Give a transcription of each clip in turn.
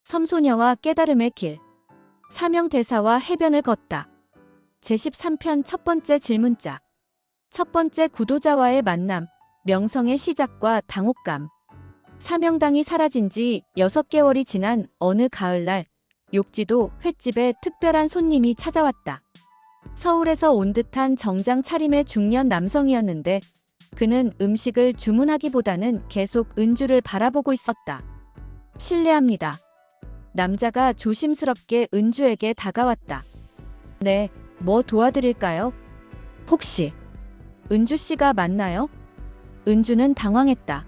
섬소녀와 깨달음의 길. 사명대사와 해변을 걷다. 제13편 첫 번째 질문자. 첫 번째 구도자와의 만남. 명성의 시작과 당혹감. 사명당이 사라진 지 6개월이 지난 어느 가을날, 욕지도 횟집에 특별한 손님이 찾아왔다. 서울에서 온 듯한 정장 차림의 중년 남성이었는데 그는 음식을 주문하기보다는 계속 은주를 바라보고 있었다. 실례합니다. 남자가 조심스럽게 은주에게 다가왔다. 네, 뭐 도와드릴까요? 혹시 은주 씨가 맞나요? 은주는 당황했다.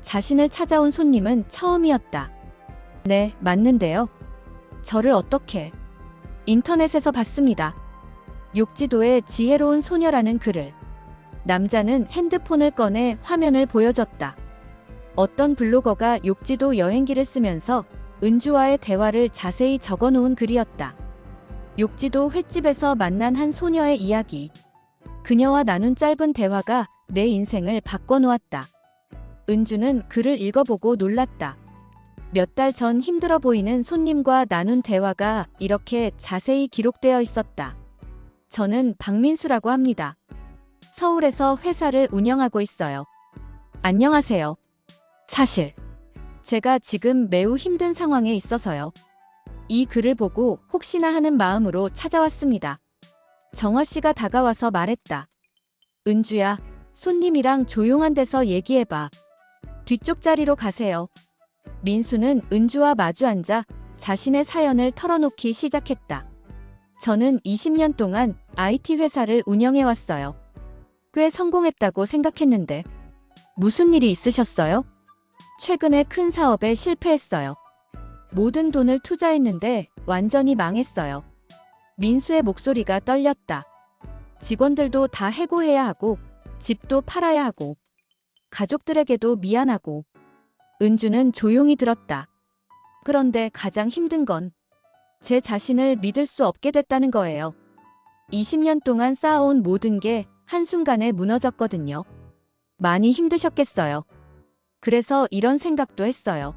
자신을 찾아온 손님은 처음이었다. 네, 맞는데요. 저를 어떻게? 인터넷에서 봤습니다. 욕지도의 지혜로운 소녀라는 글을. 남자는 핸드폰을 꺼내 화면을 보여줬다. 어떤 블로거가 욕지도 여행기를 쓰면서 은주와의 대화를 자세히 적어놓은 글이었다. 욕지도 횟집에서 만난 한 소녀의 이야기. 그녀와 나눈 짧은 대화가 내 인생을 바꿔놓았다. 은주는 글을 읽어보고 놀랐다. 몇 달 전 힘들어 보이는 손님과 나눈 대화가 이렇게 자세히 기록되어 있었다. 저는 박민수라고 합니다. 서울에서 회사를 운영하고 있어요. 안녕하세요. 사실 제가 지금 매우 힘든 상황에 있어서요. 이 글을 보고 혹시나 하는 마음으로 찾아왔습니다. 정화 씨가 다가와서 말했다. 은주야, 손님이랑 조용한 데서 얘기해봐. 뒤쪽 자리로 가세요. 민수는 은주와 마주 앉아 자신의 사연을 털어놓기 시작했다. 저는 20년 동안 IT 회사를 운영해왔어요. 꽤 성공했다고 생각했는데 무슨 일이 있으셨어요? 최근에 큰 사업에 실패했어요. 모든 돈을 투자했는데 완전히 망했어요. 민수의 목소리가 떨렸다. 직원들도 다 해고해야 하고 집도 팔아야 하고 가족들에게도 미안하고. 은주는 조용히 들었다. 그런데 가장 힘든 건 제 자신을 믿을 수 없게 됐다는 거예요. 20년 동안 쌓아온 모든 게 한순간에 무너졌거든요. 많이 힘드셨겠어요. 그래서 이런 생각도 했어요.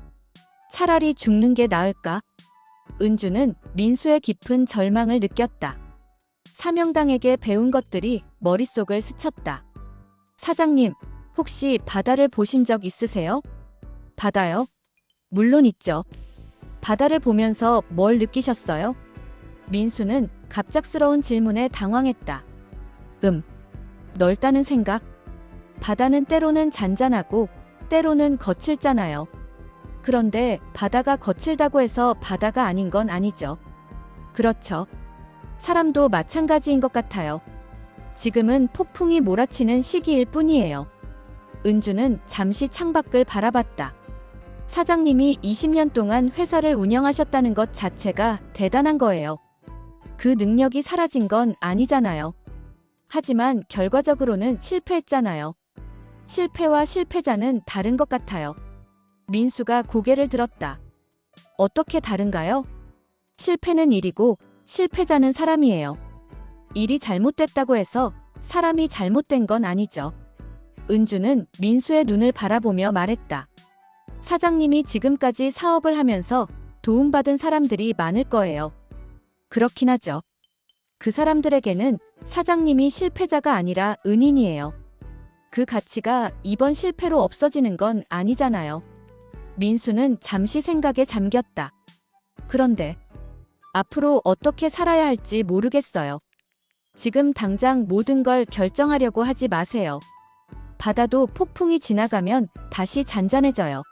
차라리 죽는 게 나을까? 은주는 민수의 깊은 절망을 느꼈다. 사명당에게 배운 것들이 머릿속을 스쳤다. 사장님, 혹시 바다를 보신 적 있으세요? 바다요? 물론 있죠. 바다를 보면서 뭘 느끼셨어요? 민수는 갑작스러운 질문에 당황했다. 넓다는 생각? 바다는 때로는 잔잔하고 때로는 거칠잖아요. 그런데 바다가 거칠다고 해서 바다가 아닌 건 아니죠. 그렇죠. 사람도 마찬가지인 것 같아요. 지금은 폭풍이 몰아치는 시기일 뿐이에요. 은주는 잠시 창밖을 바라봤다. 사장님이 20년 동안 회사를 운영하셨다는 것 자체가 대단한 거예요. 그 능력이 사라진 건 아니잖아요. 하지만 결과적으로는 실패했잖아요. 실패와 실패자는 다른 것 같아요. 민수가 고개를 들었다. 어떻게 다른가요? 실패는 일이고 실패자는 사람이에요. 일이 잘못됐다고 해서 사람이 잘못된 건 아니죠. 은주는 민수의 눈을 바라보며 말했다. 사장님이 지금까지 사업을 하면서 도움받은 사람들이 많을 거예요. 그렇긴 하죠. 그 사람들에게는 사장님이 실패자가 아니라 은인이에요. 그 가치가 이번 실패로 없어지는 건 아니잖아요. 민수는 잠시 생각에 잠겼다. 그런데 앞으로 어떻게 살아야 할지 모르겠어요. 지금 당장 모든 걸 결정하려고 하지 마세요. 바다도 폭풍이 지나가면 다시 잔잔해져요.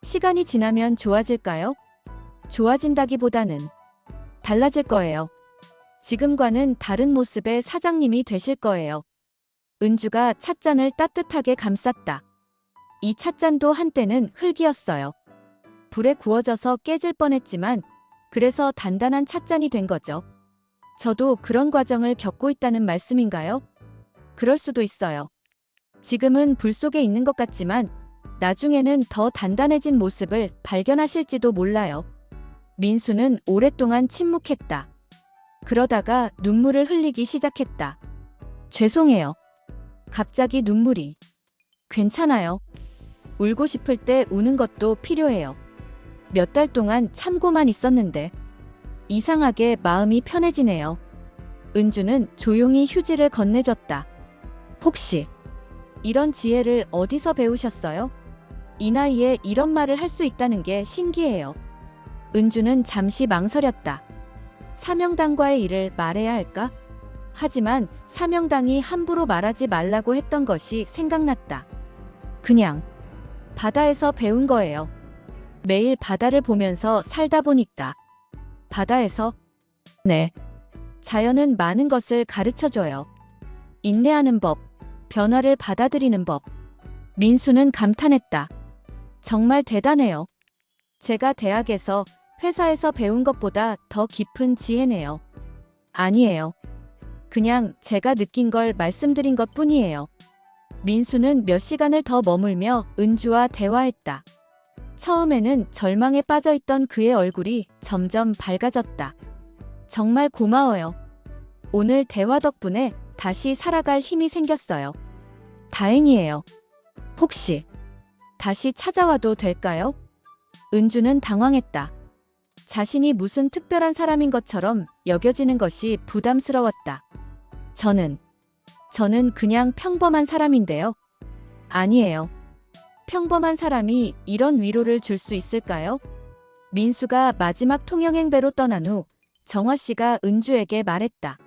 시간이 지나면 좋아질까요? 좋아진다기보다는 달라질 거예요. 지금과는 다른 모습의 사장님이 되실 거예요. 은주가 찻잔을 따뜻하게 감쌌다. 이 찻잔도 한때는 흙이었어요. 불에 구워져서 깨질 뻔했지만 그래서 단단한 찻잔이 된 거죠. 저도 그런 과정을 겪고 있다는 말씀인가요? 그럴 수도 있어요. 지금은 불 속에 있는 것 같지만 나중에는 더 단단해진 모습을 발견하실지도 몰라요. 민수는 오랫동안 침묵했다. 그러다가 눈물을 흘리기 시작했다. 죄송해요. 갑자기 눈물이. 괜찮아요. 울고 싶을 때 우는 것도 필요해요. 몇 달 동안 참고만 있었는데 이상하게 마음이 편해지네요. 은주는 조용히 휴지를 건네줬다. 혹시 이런 지혜를 어디서 배우셨어요? 이 나이에 이런 말을 할 수 있다는 게 신기해요. 은주는 잠시 망설였다. 사명당과의 일을 말해야 할까? 하지만 사명당이 함부로 말하지 말라고 했던 것이 생각났다. 그냥 바다에서 배운 거예요. 매일 바다를 보면서 살다 보니까. 바다에서? 네. 자연은 많은 것을 가르쳐줘요. 인내하는 법, 변화를 받아들이는 법. 민수는 감탄했다. 정말 대단해요. 제가 대학에서, 회사에서 배운 것보다 더 깊은 지혜네요. 아니에요. 그냥 제가 느낀 걸 말씀드린 것 뿐이에요. 민수는 몇 시간을 더 머물며 은주와 대화했다. 처음에는 절망에 빠져있던 그의 얼굴이 점점 밝아졌다. 정말 고마워요. 오늘 대화 덕분에 다시 살아갈 힘이 생겼어요. 다행이에요. 혹시 다시 찾아와도 될까요? 은주는 당황했다. 자신이 무슨 특별한 사람인 것처럼 여겨지는 것이 부담스러웠다. 저는 그냥 평범한 사람인데요. 아니에요. 평범한 사람이 이런 위로를 줄 수 있을까요? 민수가 마지막 통영행배로 떠난 후 정화 씨가 은주에게 말했다.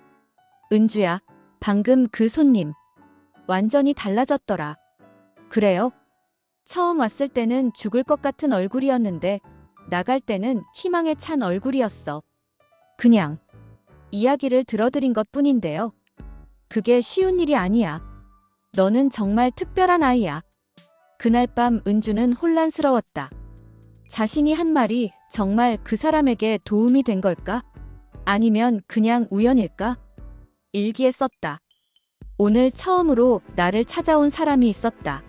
은주야, 방금 그 손님 완전히 달라졌더라. 그래요? 처음 왔을 때는 죽을 것 같은 얼굴이었는데 나갈 때는 희망에 찬 얼굴이었어. 그냥 이야기를 들어드린 것뿐인데요. 그게 쉬운 일이 아니야. 너는 정말 특별한 아이야. 그날 밤 은주는 혼란스러웠다. 자신이 한 말이 정말 그 사람에게 도움이 된 걸까? 아니면 그냥 우연일까? 일기에 썼다. 오늘 처음으로 나를 찾아온 사람이 있었다.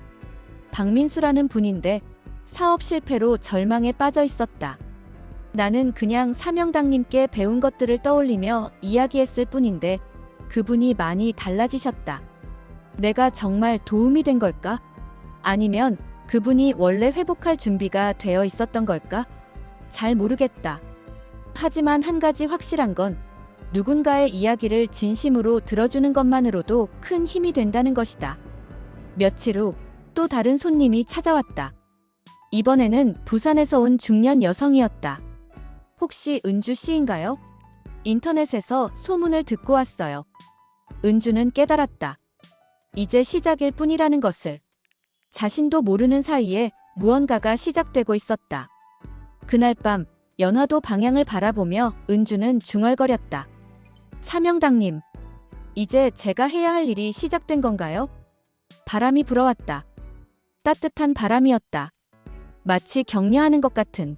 박민수라는 분인데 사업 실패로 절망에 빠져 있었다. 나는 그냥 사명당님께 배운 것들을 떠올리며 이야기했을 뿐인데 그분이 많이 달라지셨다. 내가 정말 도움이 된 걸까? 아니면 그분이 원래 회복할 준비가 되어 있었던 걸까? 잘 모르겠다. 하지만 한 가지 확실한 건 누군가의 이야기를 진심으로 들어주는 것만으로도 큰 힘이 된다는 것이다. 며칠 후 또 다른 손님이 찾아왔다. 이번에는 부산에서 온 중년 여성이었다. 혹시 은주 씨인가요? 인터넷에서 소문을 듣고 왔어요. 은주는 깨달았다. 이제 시작일 뿐이라는 것을. 자신도 모르는 사이에 무언가가 시작되고 있었다. 그날 밤 연화도 방향을 바라보며 은주는 중얼거렸다. 사명당님, 이제 제가 해야 할 일이 시작된 건가요? 바람이 불어왔다. 따뜻한 바람이었다. 마치 격려하는 것 같은.